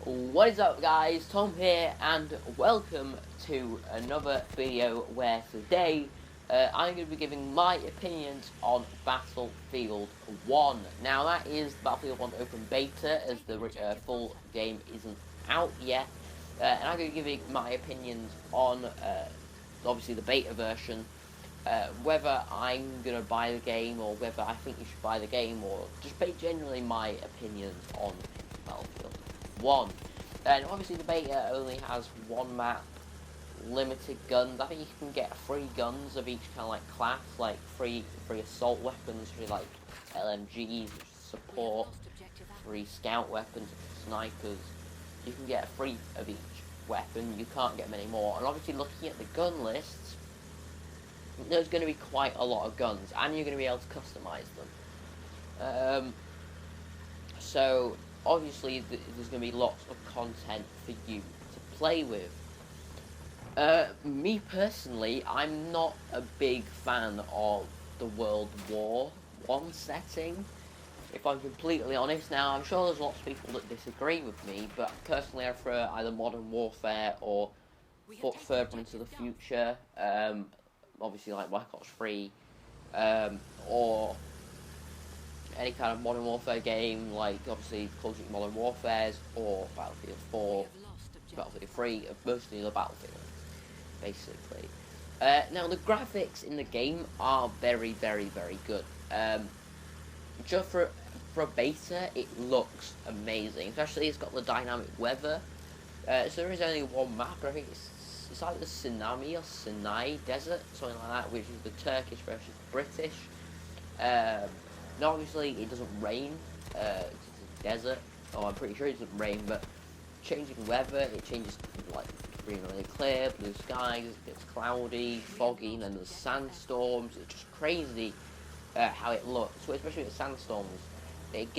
What is up, guys? Tom here, and welcome to another video where today I'm going to be giving my opinions on Battlefield 1. Now, that is Battlefield 1 Open Beta, as the full game isn't out yet. And I'm going to be giving my opinions on, obviously, the beta version, whether I'm going to buy the game, or whether I think you should buy the game, or just generally my opinions on Battlefield 1. And obviously the beta only has one map, limited guns. I think you can get free guns of each kind of like class, like free assault weapons, free like LMGs, support, free scout weapons, snipers. You can get free of each weapon. You can't get many more. And obviously looking at the gun lists, there's going to be quite a lot of guns, and you're going to be able to customize them. So obviously there's going to be lots of content for you to play with. Me personally, I'm not a big fan of the World War I setting, if I'm completely honest. Now, I'm sure there's lots of people that disagree with me, but personally I prefer either Modern Warfare or further into the future, obviously like Black Ops 3, or any kind of Modern Warfare game, like obviously Call of Duty Modern Warfare's, or Battlefield 4, Battlefield 3, mostly the Battlefield, basically. Now, the graphics in the game are very, very, very good. Just for a beta, it looks amazing, especially it's got the dynamic weather. So there is only one map, I think it's like the Tsunami or Sinai Desert, something like that, which is the Turkish versus British. Now, obviously, it doesn't rain, it's a desert, I'm pretty sure it doesn't rain, but changing weather, it changes, like, being really clear, blue skies, it gets cloudy, foggy, and then there's sandstorms. It's just crazy how it looks. So especially with sandstorms, it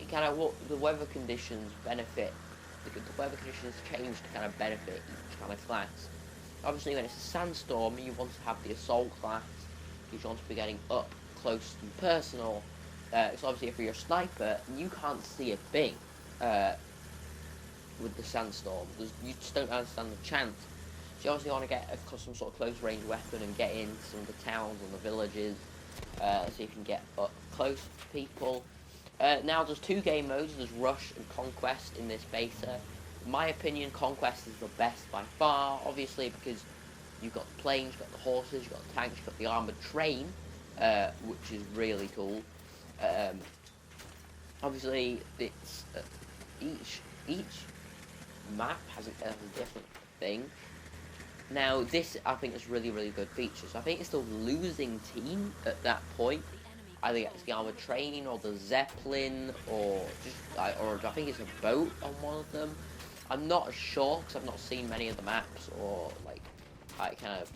kind of, the weather conditions benefit, the weather conditions change to kind of benefit each kind of class. Obviously, when it's a sandstorm, you want to have the assault class, because you want to be getting up close and personal. So obviously if you're a sniper, you can't see a thing with the sandstorm. You just don't understand the chance. So you obviously want to get some sort of close range weapon and get into some of the towns and the villages, so you can get up close to people. Now there's two game modes, there's Rush and Conquest in this beta. In my opinion, Conquest is the best by far, obviously because you've got the planes, you've got the horses, you've got the tanks, you've got the armoured train, which is really cool. Obviously, it's each map has a different thing. Now, this I think is really, really good features. I think it's the losing team at that point. Either it's the armored train or the zeppelin, or or I think it's a boat on one of them. I'm not sure because I've not seen many of the maps or like how it kind of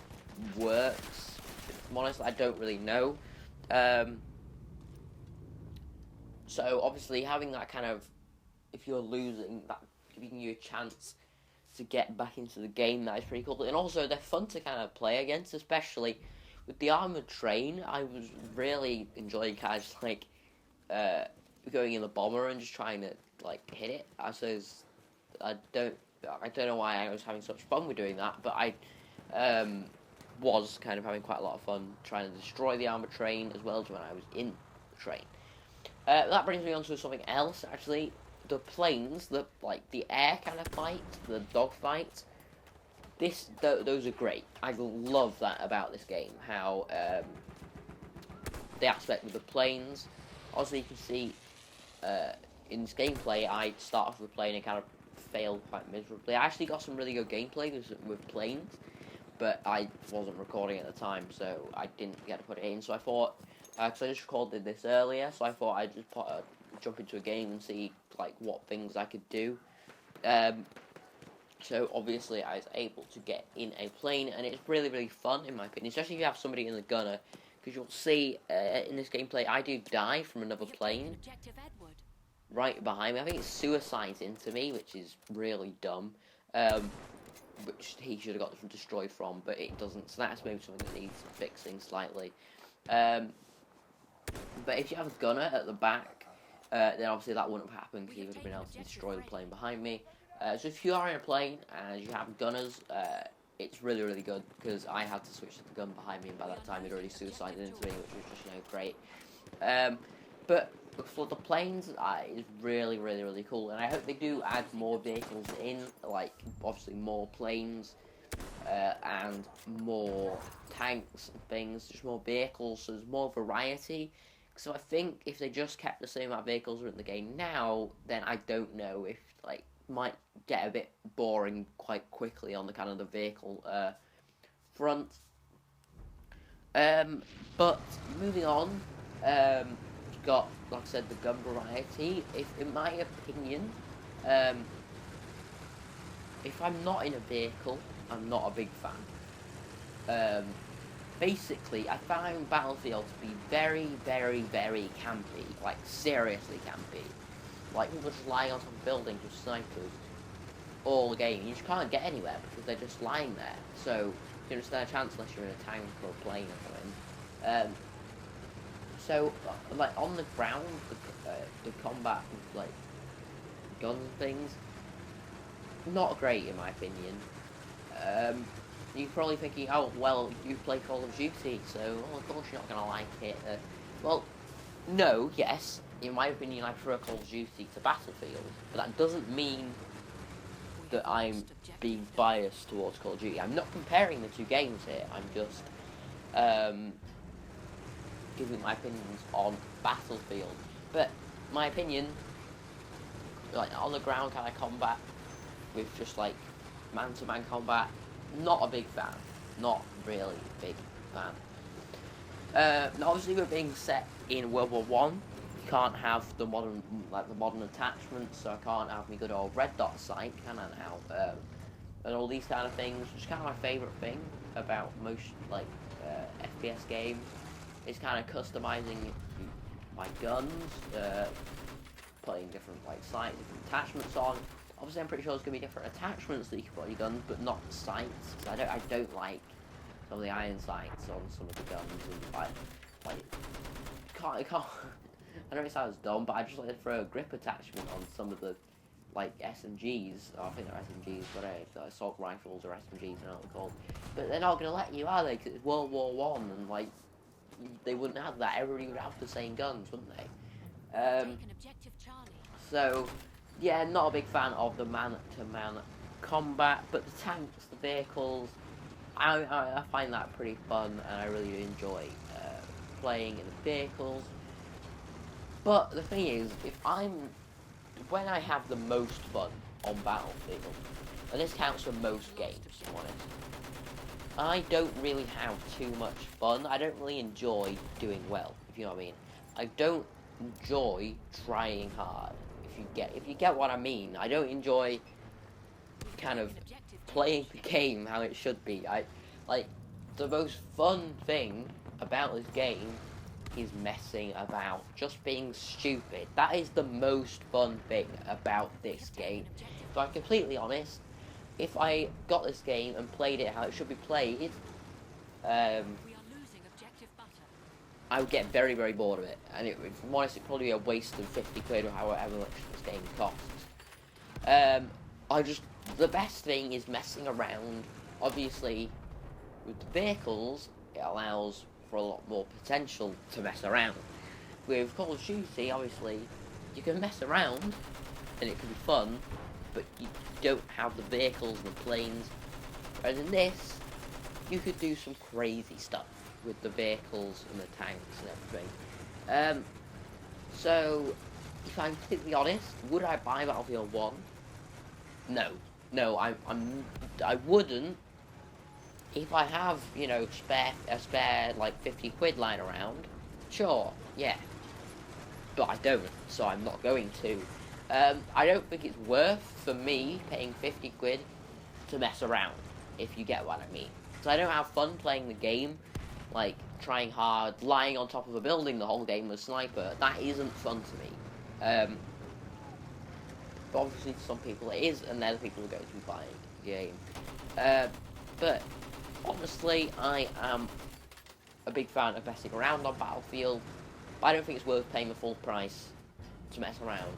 works. If I'm honest, I don't really know. So obviously having that kind of, if you're losing, that giving you a chance to get back into the game, that is pretty cool. And also they're fun to kind of play against, especially with the armored train. I was really enjoying kind of just like going in the bomber and just trying to like hit it. I suppose I don't know why I was having such fun with doing that, but I was kind of having quite a lot of fun trying to destroy the armored train as well as when I was in the train. That brings me on to something else, actually. The planes, the air kind of fights, the dog fights. Those are great. I love that about this game. How the aspect with the planes. Also, you can see in this gameplay, I start off with a plane and kind of failed quite miserably. I actually got some really good gameplay with planes, but I wasn't recording at the time, so I didn't get to put it in. So I thought, because I just recorded this earlier, so I thought I'd just jump into a game and see like what things I could do. So obviously I was able to get in a plane, and it's really, really fun in my opinion, especially if you have somebody in the gunner, because you'll see in this gameplay I do die from another plane right behind me. I think it suicides into me, which is really dumb. Which he should have got destroyed from, but it doesn't. So that's maybe something that needs fixing slightly. But if you have a gunner at the back, then obviously that wouldn't have happened because he would have been able to destroy the plane behind me. So if you are in a plane and you have gunners, it's really, really good, because I had to switch to the gun behind me, and by that time he'd already suicided into me, which was just, great. But for the planes, it's really, really, really cool, and I hope they do add more vehicles in, like, obviously more planes, and more tanks and things, just more vehicles, so there's more variety. So I think if they just kept the same amount of vehicles in the game now, then I don't know if, like, might get a bit boring quite quickly on the kind of the vehicle front. But moving on, you've got, like I said, the gun variety. If, in my opinion, if I'm not in a vehicle, I'm not a big fan. Basically, I found Battlefield to be very, very, very campy, like seriously campy. Like, people just lying on top of buildings with snipers all the game. You just can't get anywhere because they're just lying there. So you don't stand a chance unless you're in a tank or a plane or something. So, like, on the ground, the combat with, like, guns and things, not great in my opinion. You're probably thinking, oh, well, you play Call of Duty, so, well, of course you're not going to like it. Well, no, yes, in my opinion, I prefer Call of Duty to Battlefield, but that doesn't mean that I'm being biased towards Call of Duty. I'm not comparing the two games here, I'm just giving my opinions on Battlefield. But my opinion, like, on the ground kind of combat, with just, like, man-to-man combat, not a big fan. Not really a big fan. Now obviously we're being set in World War One. You can't have the modern attachments, so I can't have my good old red dot sight, can I now? And all these kind of things, which is kind of my favourite thing about most, like, FPS games. Is kind of customizing my guns, putting different, like, sights, different attachments on. Obviously, I'm pretty sure there's gonna be different attachments that you can put on your guns, but not the sights. Cause I don't like some of the iron sights on some of the guns, and I can't. I know it sounds dumb, but I just like to throw a grip attachment on some of the, like, SMGs. Oh, I think they're SMGs, but the assault rifles or SMGs, I don't know what they're called. But they're not gonna let you, are they? Cause it's World War One, and, like, they wouldn't have that. Everybody would have the same guns, wouldn't they? So, yeah, not a big fan of the man-to-man combat, but the tanks, the vehicles, I find that pretty fun, and I really enjoy playing in the vehicles. But the thing is, when I have the most fun on Battlefield, and this counts for most games, to be honest, I don't really have too much fun. I don't really enjoy doing well, if you know what I mean. I don't enjoy trying hard, if you get what I mean. I don't enjoy kind of playing the game how it should be. Like, the most fun thing about this game is messing about, just being stupid. That is the most fun thing about this game. If I'm completely honest, if I got this game and played it how it should be played, I would get very, very bored of it, and if I'm honest, it'd probably be a waste of 50 quid or however much this game costs. The best thing is messing around. Obviously, with the vehicles, it allows for a lot more potential to mess around. With Call of Duty, obviously, you can mess around, and it can be fun, but you don't have the vehicles and the planes. Whereas in this, you could do some crazy stuff with the vehicles and the tanks and everything. So, if I'm completely honest, would I buy Battlefield 1? No, I wouldn't. If I have, a spare like 50 quid lying around, sure, yeah. But I don't, so I'm not going to. I don't think it's worth, for me, paying 50 quid to mess around, if you get what I mean. So I don't have fun playing the game, like, trying hard, lying on top of a building the whole game with a sniper. That isn't fun to me. But obviously to some people it is, and they're the people who are going to be buying the game. But honestly, I am a big fan of messing around on Battlefield, but I don't think it's worth paying the full price to mess around.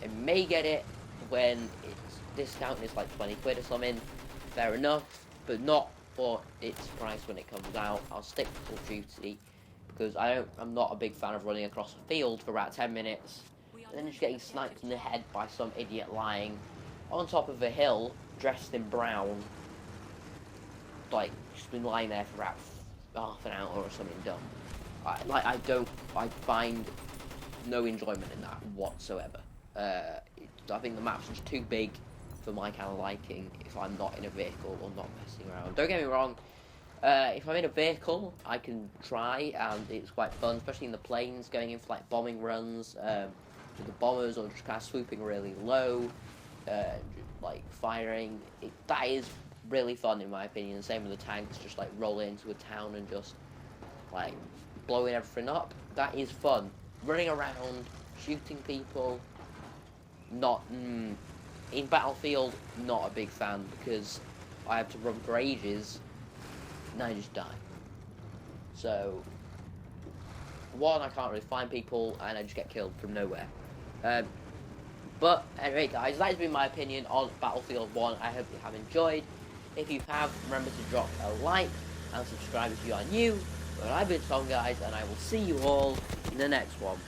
I may get it when it's discount is like 20 quid or something, fair enough, but not for its price when it comes out. I'll stick to Call of Duty because I'm not a big fan of running across a field for about 10 minutes and then just getting sniped in the head by some idiot lying on top of a hill dressed in brown, like just been lying there for about half an hour or something dumb. I find no enjoyment in that whatsoever. I think the map's just too big for my kind of liking if I'm not in a vehicle or not messing around. Don't get me wrong, if I'm in a vehicle, I can try, and it's quite fun, especially in the planes, going in for like bombing runs, with the bombers, or just kind of swooping really low, like firing. That is really fun in my opinion. Same with the tanks, just like rolling into a town and just like blowing everything up. That is fun. Running around, shooting people, not in Battlefield, not a big fan because I have to run for ages and I just die. So one, I can't really find people and I just get killed from nowhere. But anyway guys, that has been my opinion on Battlefield 1. I hope you have enjoyed. If you have, remember to drop a like and subscribe if you are new. But I've been Tom guys, and I will see you all in the next one.